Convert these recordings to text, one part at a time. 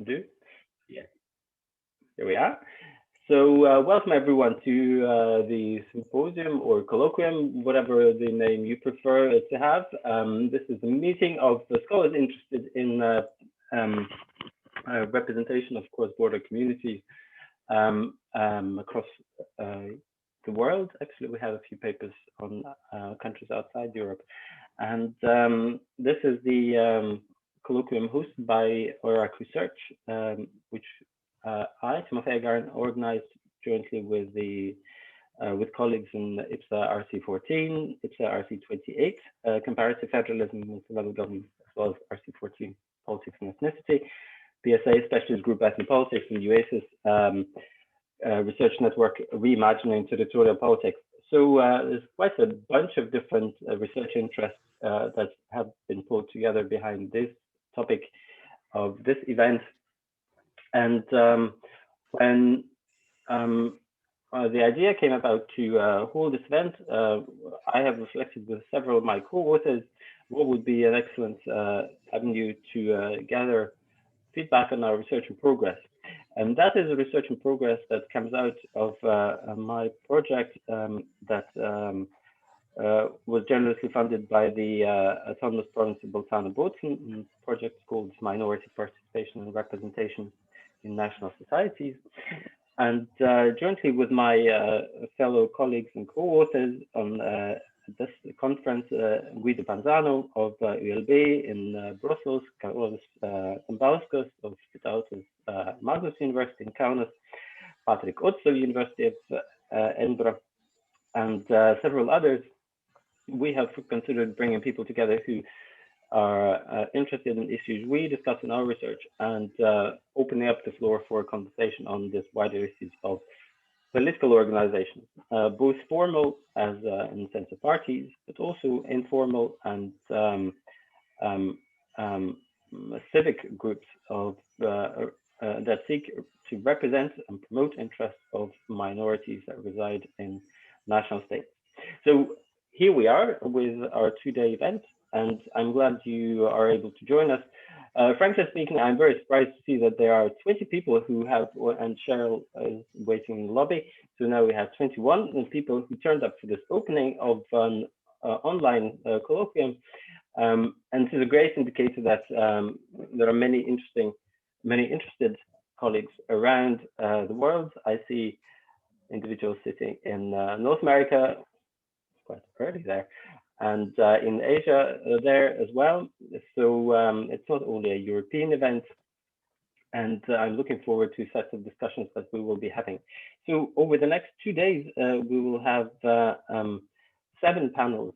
Do? Yeah, here we are. So welcome everyone to the symposium or colloquium, whatever the name you prefer to have. This is a meeting of the scholars interested in representation of cross-border communities across the world. Actually, we have a few papers on countries outside Europe. And this is the colloquium hosted by EURAC Research, which I, Timofey, Agarin, organized jointly with colleagues in IPSA RC14, IPSA RC28, Comparative Federalism, Multilevel Government, as well as RC14, Politics and Ethnicity, PSA Specialist Group Ethnopolitics, and UACES Research Network Reimagining Territorial Politics. So there's quite a bunch of different research interests that have been pulled together behind this topic of this event. And when the idea came about to hold this event, I have reflected with several of my co-authors what would be an excellent avenue to gather feedback on our research in progress. And that is a research in progress that comes out of my project that was generously funded by the Autonomous Province of Bolzano Bozen. Project called Minority Participation and Representation in National Societies. And jointly with my fellow colleagues and co-authors on this conference, Guido Panzano of ULB in Brussels, Carlos Zambauskas of Vitautas Magnus University in Kaunas, Patrick Otzel, University of Edinburgh, and several others, we have considered bringing people together who are interested in issues we discuss in our research and opening up the floor for a conversation on this wider issues of political organizations, both formal as in the sense of parties, but also informal and civic groups of that seek to represent and promote interests of minorities that reside in national states. So here we are with our two-day event, and I'm glad you are able to join us. Frankly speaking, I'm very surprised to see that there are 20 people who have, and Cheryl is waiting in the lobby. So now we have 21 people who turned up for this opening of an online colloquium. And this is a great indicator that there are many interested colleagues around the world. I see individuals sitting in North America, quite early there, and in Asia there as well. So it's not only a European event, and I'm looking forward to sets of discussions that we will be having. So over the next 2 days, we will have 7 panels,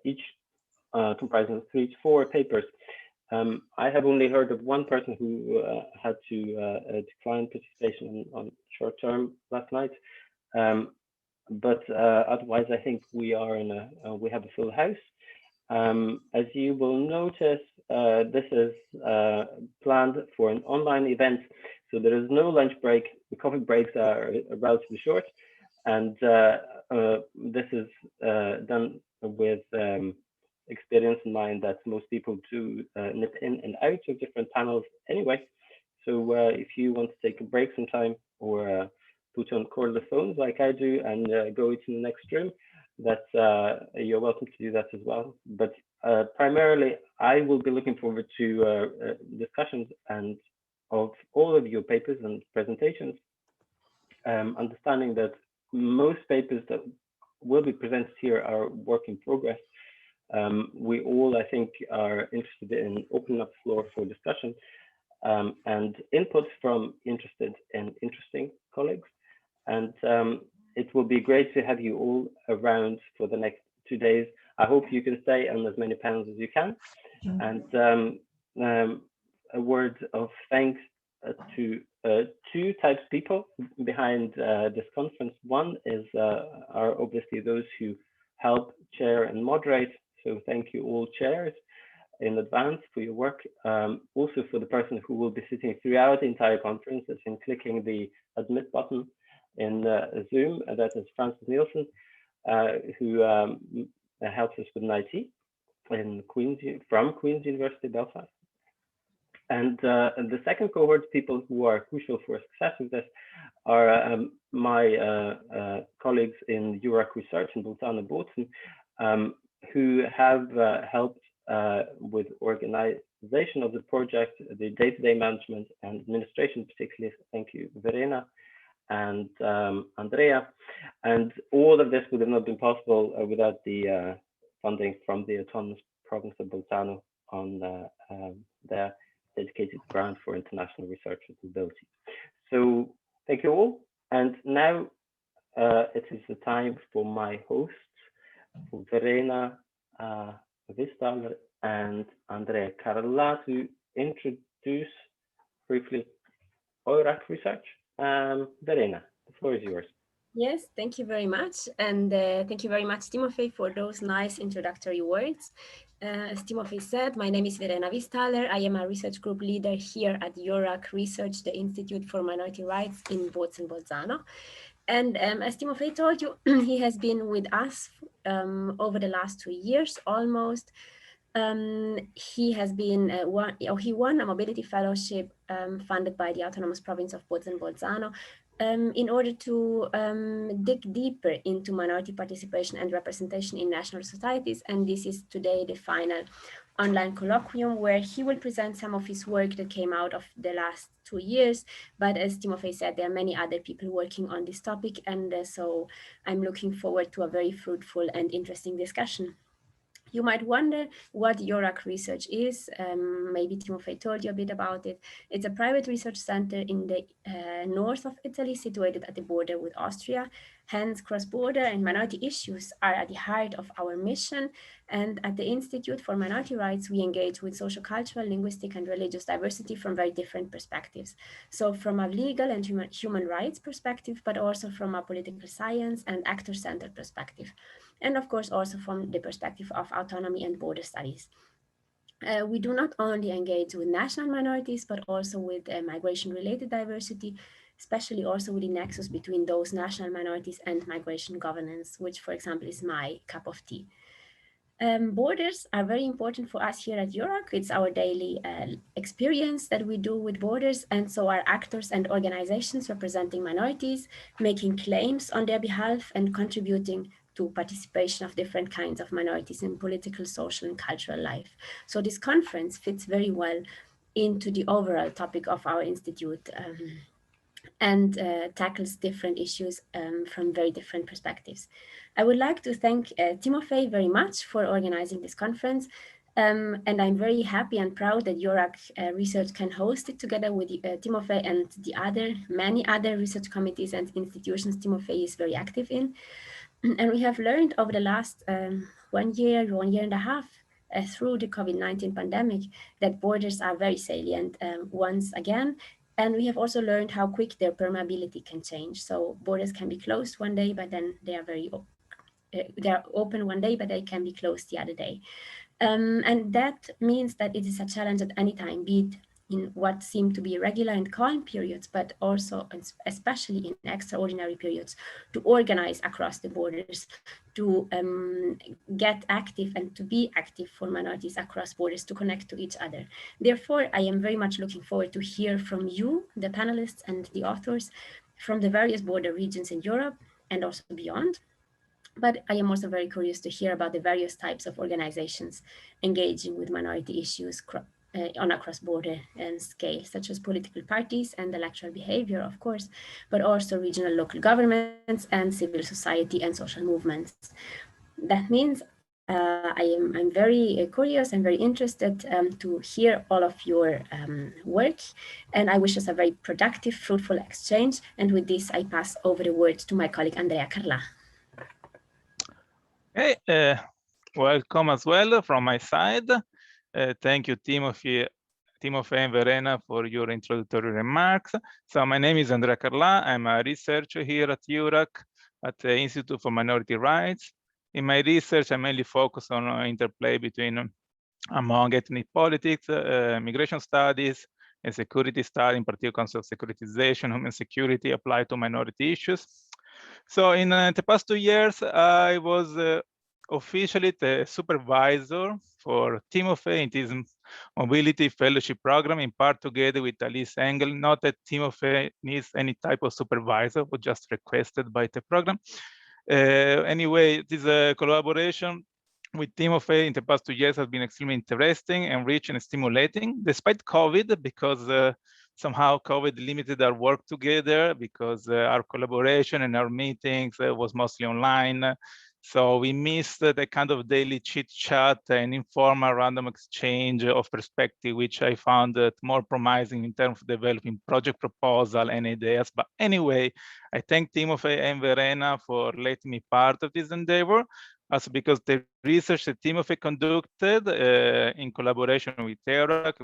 each comprising of 3 to 4 papers. I have only heard of one person who had to decline participation on short term last night. But otherwise, I think we are we have a full house. As you will notice, this is planned for an online event, so there is no lunch break. The coffee breaks are relatively short, and this is done with experience in mind that most people do nip in and out of different panels anyway. So if you want to take a break sometime or put on cordless phones like I do and go to the next room, that you're welcome to do that as well. But primarily, I will be looking forward to discussions and of all of your papers and presentations, understanding that most papers that will be presented here are work in progress. We all, I think, are interested in opening up the floor for discussion and input from interested and interesting colleagues. And it will be great to have you all around for the next 2 days. I hope you can stay on as many panels as you can. And a word of thanks to 2 types of people behind this conference. One is are obviously those who help chair and moderate. So thank you all chairs in advance for your work. Also for the person who will be sitting throughout the entire conference, as in clicking the admit button in Zoom, that is Francis Nielsen, who helps us with an IT from Queen's University, Belfast. And the second cohort, people who are crucial for success of this, are my colleagues in UACES research in Bolzano, who have helped with organization of the project, the day-to-day management and administration, particularly. Thank you, Verena and Andrea. And all of this would have not been possible without the funding from the autonomous province of Bolzano on their dedicated grant for international research and mobility. So thank you all. And now it is the time for my hosts, for Verena Wisthaler and Andrea Carla, to introduce briefly EURAC research. Verena, the floor is yours. Yes, thank you very much. And thank you very much, Timofey, for those nice introductory words. As Timofey said, my name is Verena Wisthaler. I am a research group leader here at EURAC Research, the Institute for Minority Rights in Bolzano. And as Timofey told you, he has been with us over the last 2 years almost. He has been he won a mobility fellowship funded by the Autonomous Province of Bolzano in order to dig deeper into minority participation and representation in national societies. And this is today the final online colloquium where he will present some of his work that came out of the last 2 years. But as Timofey said, there are many other people working on this topic. And so I'm looking forward to a very fruitful and interesting discussion. You might wonder what EURAC research is. Maybe Timofey told you a bit about it. It's a private research center in the north of Italy, situated at the border with Austria. Hence, cross-border and minority issues are at the heart of our mission. And at the Institute for Minority Rights, we engage with social, cultural, linguistic, and religious diversity from very different perspectives. So from a legal and human rights perspective, but also from a political science and actor-centered perspective. And of course, also from the perspective of autonomy and border studies. We do not only engage with national minorities, but also with migration-related diversity, especially also with the nexus between those national minorities and migration governance, which, for example, is my cup of tea. Borders are very important for us here at EURAC. It's our daily experience that we do with borders, and so are actors and organizations representing minorities, making claims on their behalf and contributing to participation of different kinds of minorities in political, social, and cultural life. So this conference fits very well into the overall topic of our institute and tackles different issues from very different perspectives. I would like to thank Timofey very much for organizing this conference. And I'm very happy and proud that EURAC Research can host it together with Timofey and the many other research committees and institutions Timofey is very active in. And we have learned over the last 1 year and a half, through the COVID-19 pandemic, that borders are very salient once again. And we have also learned how quick their permeability can change. So borders can be closed one day, but then they are open one day, but they can be closed the other day. And that means that it is a challenge at any time, be it in what seem to be regular and calm periods, but also especially in extraordinary periods, to organize across the borders, to get active and to be active for minorities across borders, to connect to each other. Therefore, I am very much looking forward to hear from you, the panelists and the authors, from the various border regions in Europe and also beyond. But I am also very curious to hear about the various types of organizations engaging with minority issues on a cross-border scale, such as political parties and electoral behavior, of course, but also regional local governments and civil society and social movements. That means I'm very curious and very interested to hear all of your work, and I wish us a very productive, fruitful exchange. And with this, I pass over the word to my colleague, Andrea Carla. Hey, welcome as well from my side. Thank you, Timofey and Verena, for your introductory remarks. So my name is Andrea Carla. I'm a researcher here at EURAC at the Institute for Minority Rights. In my research, I mainly focus on interplay among ethnic politics, migration studies, and security studies, in particular concepts of securitization, human security applied to minority issues. So in the past 2 years, I was officially the supervisor for Timofey in this mobility fellowship program, in part together with Alice Engel. Not that Timofey needs any type of supervisor, but just requested by the program. Anyway, this collaboration with Timofey in the past 2 years has been extremely interesting, enriching, and stimulating, despite COVID, because somehow COVID limited our work together, because our collaboration and our meetings was mostly online. So we missed the kind of daily chit chat and informal random exchange of perspective, which I found more promising in terms of developing project proposal and ideas. But anyway, I thank Timofey and Verena for letting me part of this endeavor, also because the research that Timofey conducted in collaboration with EURAC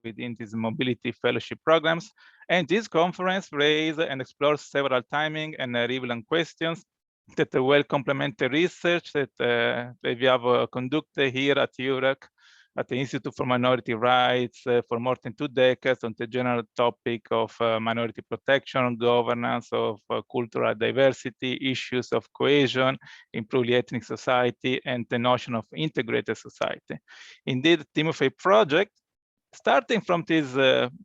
within these mobility fellowship programs, and this conference raised and explored several timing and relevant questions that well complement the research that we have conducted here at EURAC, at the Institute for Minority Rights for more than 2 decades on the general topic of minority protection, governance of cultural diversity, issues of cohesion, improving ethnic society, and the notion of integrated society. Indeed, Timofey project, starting from this,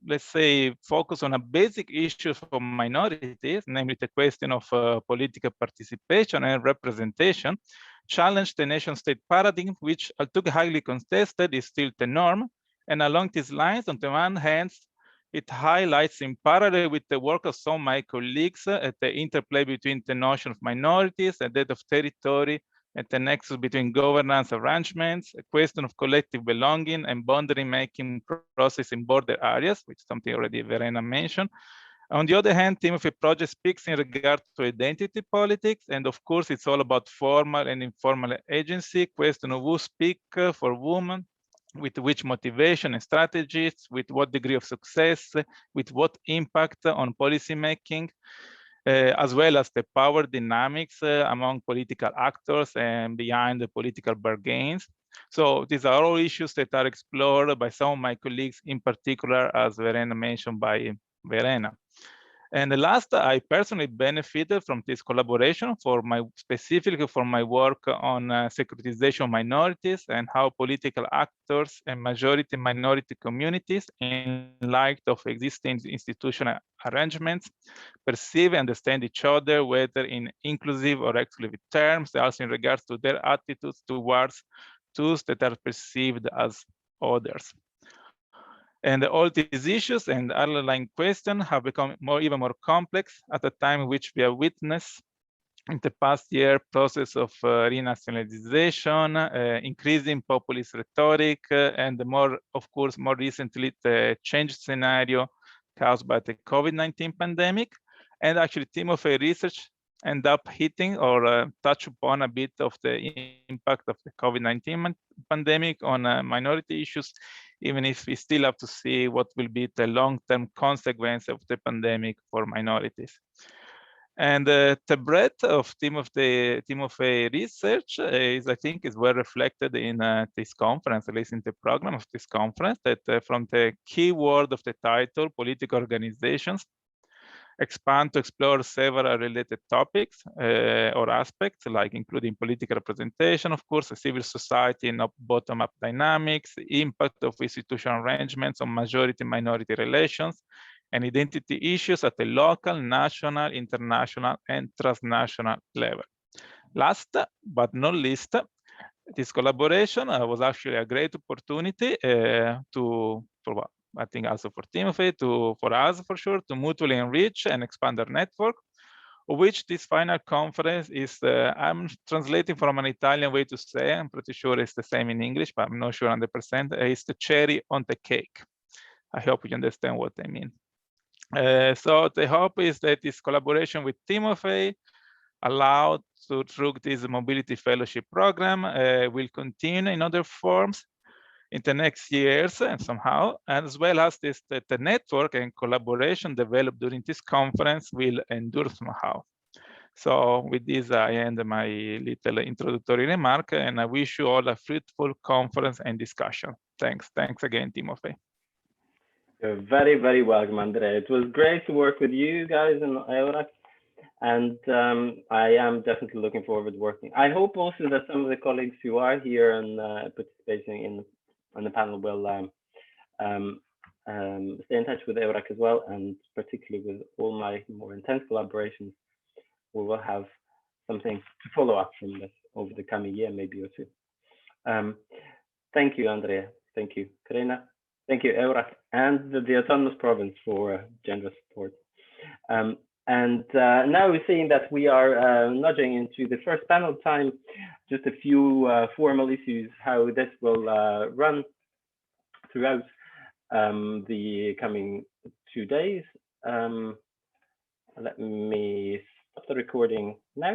let's say, focus on a basic issue for minorities, namely the question of political participation and representation, challenged the nation-state paradigm, which, although highly contested, is still the norm. And along these lines, on the one hand, it highlights in parallel with the work of some of my colleagues the interplay between the notion of minorities and that of territory, and the nexus between governance arrangements, a question of collective belonging and boundary making process in border areas, which is something already Verena mentioned. On the other hand, Timofey project speaks in regard to identity politics, and of course it's all about formal and informal agency, question of who speak for women, with which motivation and strategies, with what degree of success, with what impact on policy making, as well as the power dynamics among political actors and behind the political bargains. So these are all issues that are explored by some of my colleagues, in particular, as Verena mentioned by Verena. And the last, I personally benefited from this collaboration specifically for my work on securitization of minorities and how political actors and majority minority communities, in light of existing institutional arrangements, perceive and understand each other, whether in inclusive or exclusive terms, also in regards to their attitudes towards those that are perceived as others. And all these issues and underlying questions have become even more complex at a time in which we have witnessed in the past year process of renationalization, increasing populist rhetoric, and more recently, the changed scenario caused by the COVID-19 pandemic. And actually, Timofey research end up hitting or touch upon a bit of the impact of the COVID-19 pandemic on minority issues, even if we still have to see what will be the long-term consequence of the pandemic for minorities. And the breadth of Timofey research I think, is well reflected in this conference, at least in the program of this conference, that from the key word of the title, political organizations, expand to explore several related topics or aspects, like including political representation, of course, civil society and bottom-up dynamics, impact of institutional arrangements on majority-minority relations, and identity issues at the local, national, international, and transnational level. Last but not least, this collaboration was actually a great opportunity I think also for Timofey, for us for sure, to mutually enrich and expand our network, of which this final conference is, I'm translating from an Italian way to say, I'm pretty sure it's the same in English, but I'm not sure 100%, it's the cherry on the cake. I hope you understand what I mean. So the hope is that this collaboration with Timofey, allowed through this mobility fellowship program, will continue in other forms in the next years and somehow, as well as the network and collaboration developed during this conference will endure somehow. So with this, I end my little introductory remark, and I wish you all a fruitful conference and discussion. Thanks again, Timofey. You're very, very welcome, Andrea. It was great to work with you guys in EURAC. And I am definitely looking forward to working. I hope also that some of the colleagues who are here and participating in the panel will stay in touch with EURAC as well, and particularly with all my more intense collaborations, we will have something to follow up from this over the coming year, maybe or two. Thank you, Andrea. Thank you, Verena. Thank you, EURAC, and the Autonomous Province for generous support. And now we're seeing that we are nudging into the first panel time, just a few formal issues, how this will run throughout the coming 2 days. Let me stop the recording now.